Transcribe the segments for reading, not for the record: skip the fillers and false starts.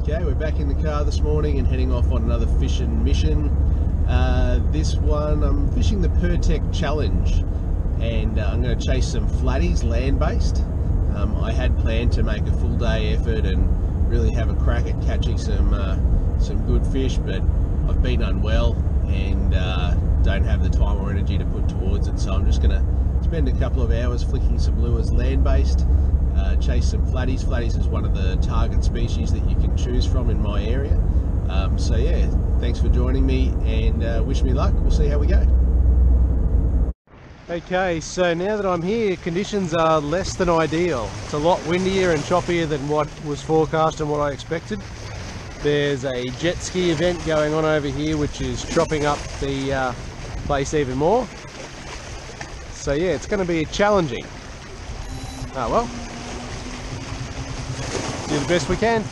Okay, we're back in the car this morning and heading off on another fishing mission. This one, I'm fishing the Pirtek challenge, and I'm going to chase some flatties, land-based. I had planned to make a full day effort and really have a crack at catching some good fish, but I've been unwell and don't have the time or energy to put towards it, so I'm just going to spend a couple of hours flicking some lures land-based. Chase some flatties. Flatties is one of the target species that you can choose from in my area. So yeah, thanks for joining me and wish me luck. We'll see how we go. Okay, so now that I'm here, conditions are less than ideal. It's a lot windier and choppier than what was forecast and what I expected. There's a jet ski event going on over here which is chopping up the place even more. So yeah, it's going to be challenging. Oh well. Do the best we can.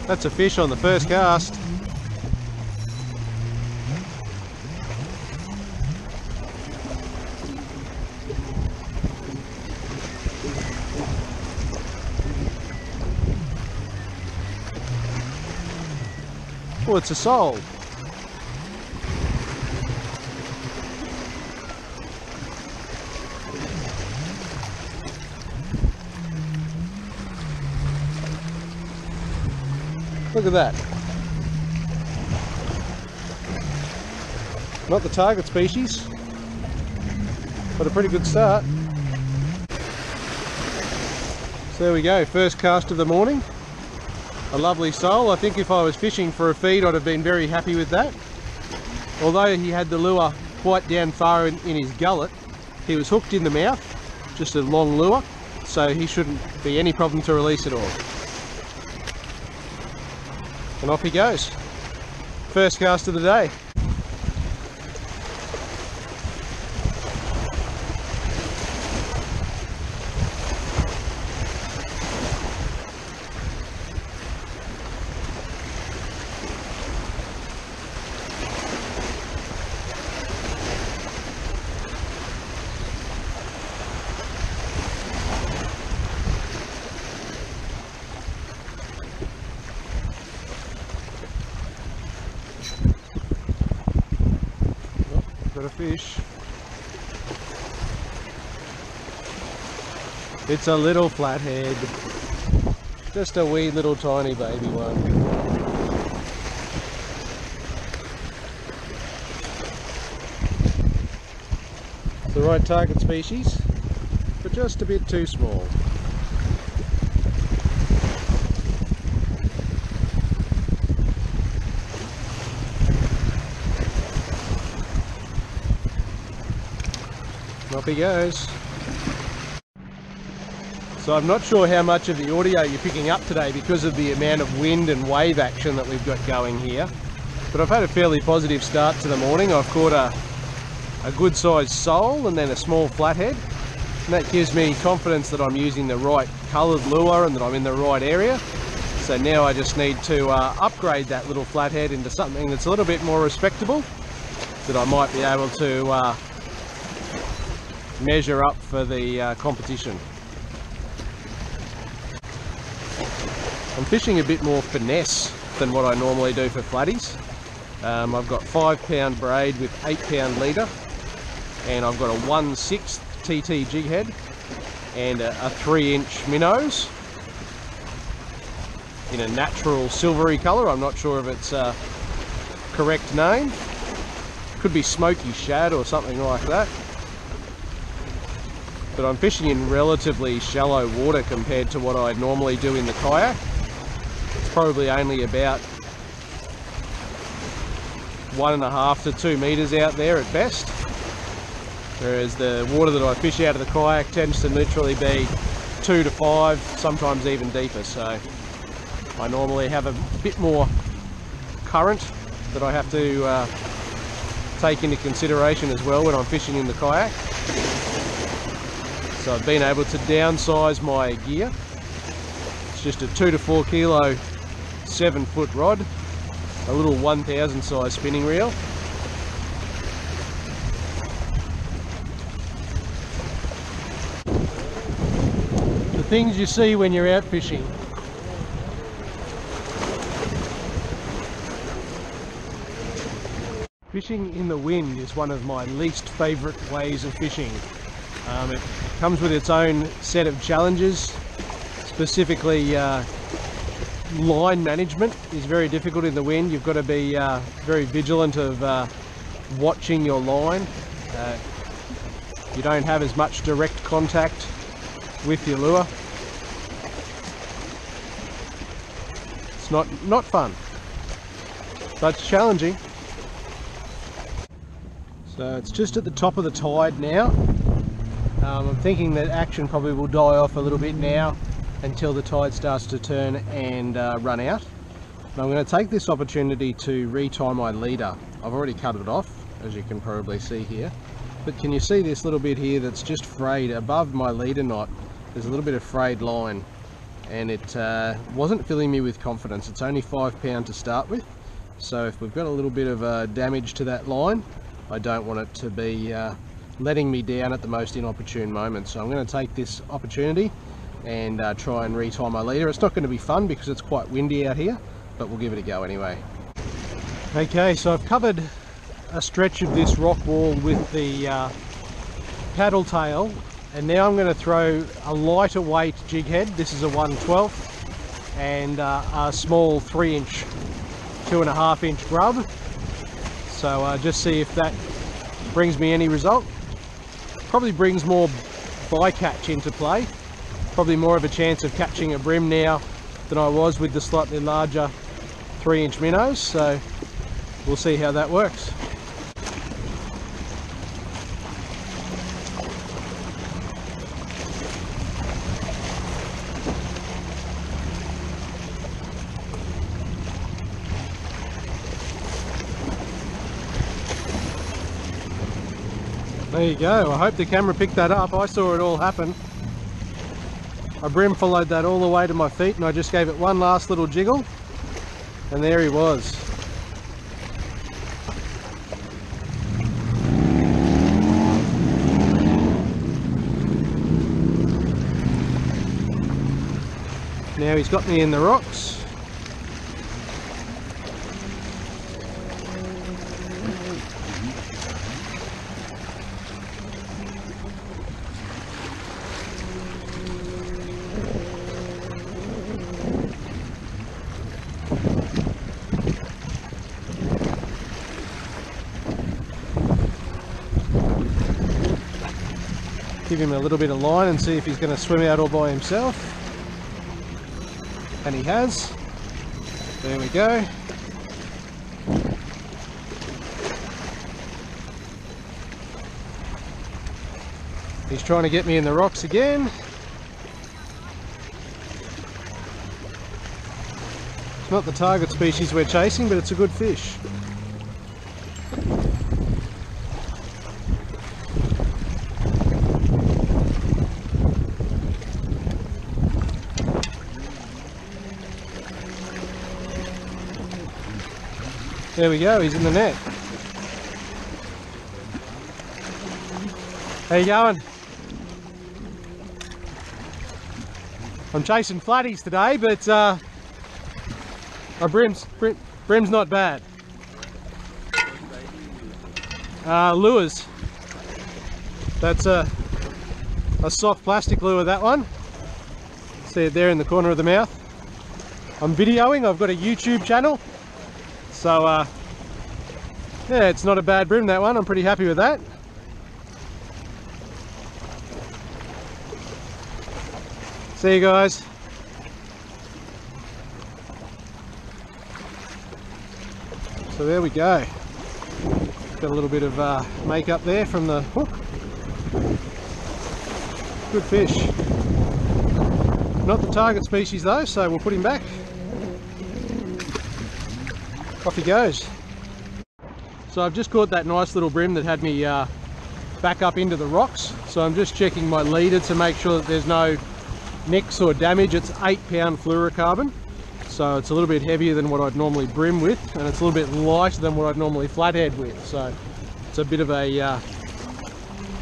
That's a fish on the first cast. Oh, it's a sole. Look at that. Not the target species, but a pretty good start. So there we go, first cast of the morning. A lovely sole. I think if I was fishing for a feed, I'd have been very happy with that. Although he had the lure quite down far in his gullet, he was hooked in the mouth, just a long lure, so he shouldn't be any problem to release at all. And off he goes. First cast of the day. Got a fish. It's a little flathead. Just a wee little tiny baby one. It's the right target species, but just a bit too small. Off he goes. So I'm not sure how much of the audio you're picking up today because of the amount of wind and wave action that we've got going here, but I've had a fairly positive start to the morning. I've caught a good sized sole and then a small flathead, and that gives me confidence that I'm using the right coloured lure and that I'm in the right area. So now I just need to upgrade that little flathead into something that's a little bit more respectable, that I might be able to measure up for the competition. I'm fishing a bit more finesse than what I normally do for flatties. I've got 5-pound braid with 8-pound leader, and I've got a 1/6 TT jig head and a 3-inch minnows in a natural silvery colour. I'm not sure if it's a correct name. Could be smoky shad or something like that. But I'm fishing in relatively shallow water compared to what I normally do in the kayak. It's probably only about 1.5 to 2 meters out there at best. whereas the water that I fish out of the kayak tends to literally be 2 to 5, sometimes even deeper. So I normally have a bit more current that I have to take into consideration as well when I'm fishing in the kayak. So I've been able to downsize my gear. It's just a 2 to 4 kilo 7-foot rod, a little 1000 size spinning reel. The things you see when you're out fishing. Fishing in the wind is one of my least favourite ways of fishing. It comes with its own set of challenges. Specifically, line management is very difficult in the wind. You've got to be very vigilant of watching your line. You don't have as much direct contact with your lure. It's not fun, but it's challenging. So it's just at the top of the tide now. I'm thinking that action probably will die off a little bit now until the tide starts to turn and run out. And I'm going to take this opportunity to retie my leader. I've already cut it off, as you can probably see here. But can you see this little bit here that's just frayed above my leader knot? There's a little bit of frayed line, and it wasn't filling me with confidence. It's only 5 pound to start with, so if we've got a little bit of damage to that line, I don't want it to be letting me down at the most inopportune moment. So I'm going to take this opportunity and try and retie my leader. It's not going to be fun because it's quite windy out here, but we'll give it a go anyway. Okay, so I've covered a stretch of this rock wall with the paddle tail, and now I'm going to throw a lighter weight jig head. This is a 1/12 and a small 3-inch, 2.5-inch grub. So just see if that brings me any result. Probably brings more bycatch into play. Probably more of a chance of catching a bream now than I was with the slightly larger 3-inch minnows. So we'll see how that works. There you go. I hope the camera picked that up. I saw it all happen. My bream followed that all the way to my feet, and I just gave it one last little jiggle, and there he was. Now he's got me in the rocks. Give him a little bit of line and see if he's going to swim out all by himself. And he has. There we go. He's trying to get me in the rocks again. It's not the target species we're chasing, but it's a good fish. There we go, he's in the net. How you going? I'm chasing flatties today, but my bream's not bad. Lures. That's a soft plastic lure, that one. See it there in the corner of the mouth. I'm videoing, I've got a YouTube channel. So yeah, it's not a bad bream, that one. I'm pretty happy with that. See you guys. So there we go. Got a little bit of makeup there from the hook. Good fish. Not the target species though, so we'll put him back. Off he goes. So I've just caught that nice little bream that had me back up into the rocks. So I'm just checking my leader to make sure that there's no nicks or damage. It's 8-pound fluorocarbon. So it's a little bit heavier than what I'd normally bream with, and it's a little bit lighter than what I'd normally flathead with. So it's a bit of a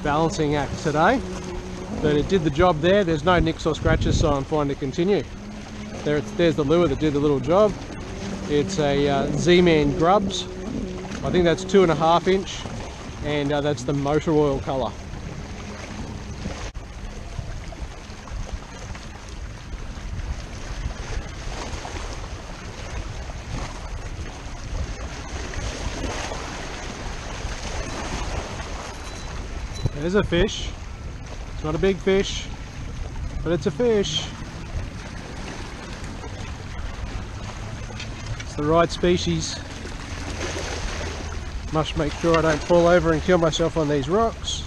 balancing act today. But it did the job there. There's no nicks or scratches, so I'm fine to continue. There's the lure that did the little job. It's a Z-Man Grubs. I think that's 2.5 inch, and that's the motor oil colour. There's a fish. It's not a big fish, but it's a fish. It's the right species. Must make sure I don't fall over and kill myself on these rocks.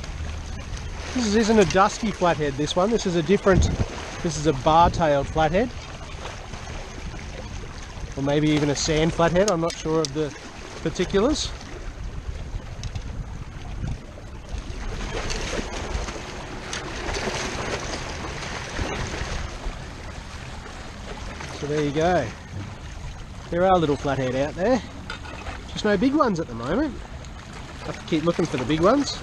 This isn't a dusky flathead, this one. This is a different, this is a bar-tailed flathead. Or maybe even a sand flathead, I'm not sure of the particulars. So there you go. There are little flathead out there. Just no big ones at the moment. I have to keep looking for the big ones.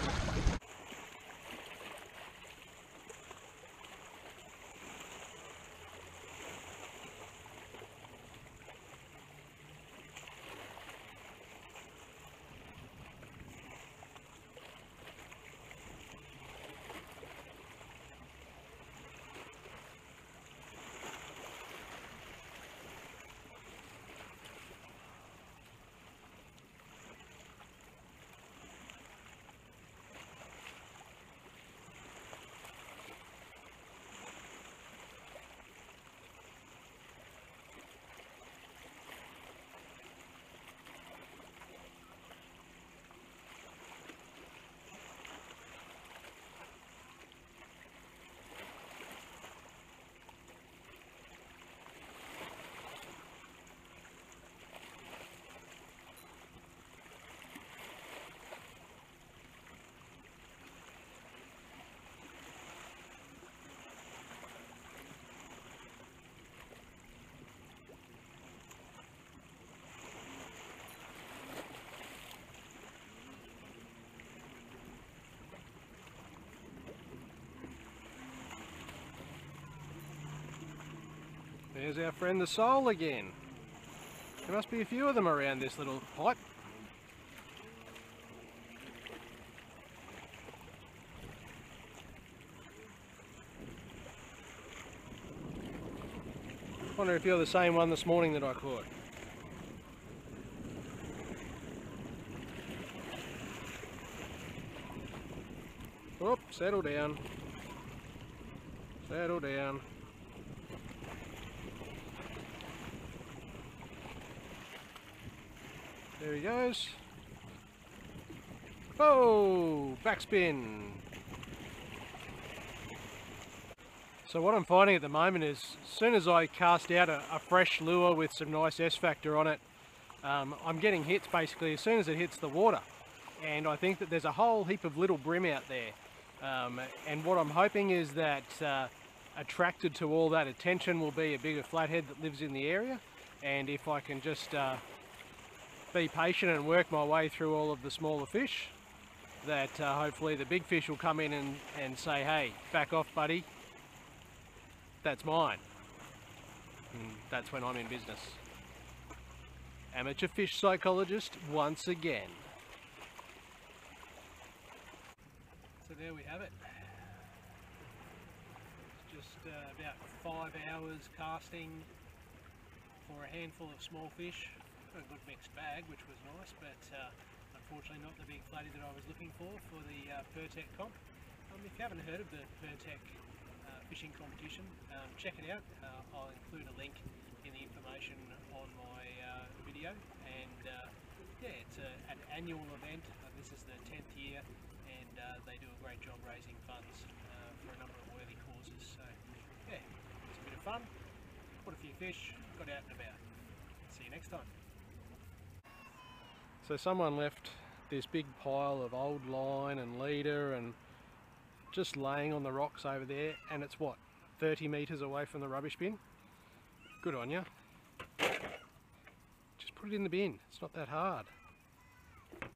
There's our friend the sole again. There must be a few of them around this little pipe. Wonder if you're the same one this morning that I caught. Oh, settle down. Settle down. There he goes. Oh, backspin. So what I'm finding at the moment is, as soon as I cast out a fresh lure with some nice S-factor on it, I'm getting hits basically as soon as it hits the water. And I think that there's a whole heap of little bream out there. And what I'm hoping is that attracted to all that attention will be a bigger flathead that lives in the area. And if I can just be patient and work my way through all of the smaller fish, that hopefully the big fish will come in and say, hey, back off buddy, that's mine. And that's when I'm in business. Amateur fish psychologist once again. So there we have it. It's just about 5 hours casting for a handful of small fish. A good mixed bag, which was nice, but unfortunately not the big flatty that I was looking for the Pirtek comp. If you haven't heard of the Pirtek fishing competition, check it out. I'll include a link in the information on my video, and yeah, it's an annual event. This is the 10th year, and they do a great job raising funds for a number of worthy fun, caught a few fish, got out and about. See you next time. So someone left this big pile of old line and leader and just laying on the rocks over there, and it's what, 30 metres away from the rubbish bin? Good on you. Just put it in the bin, it's not that hard.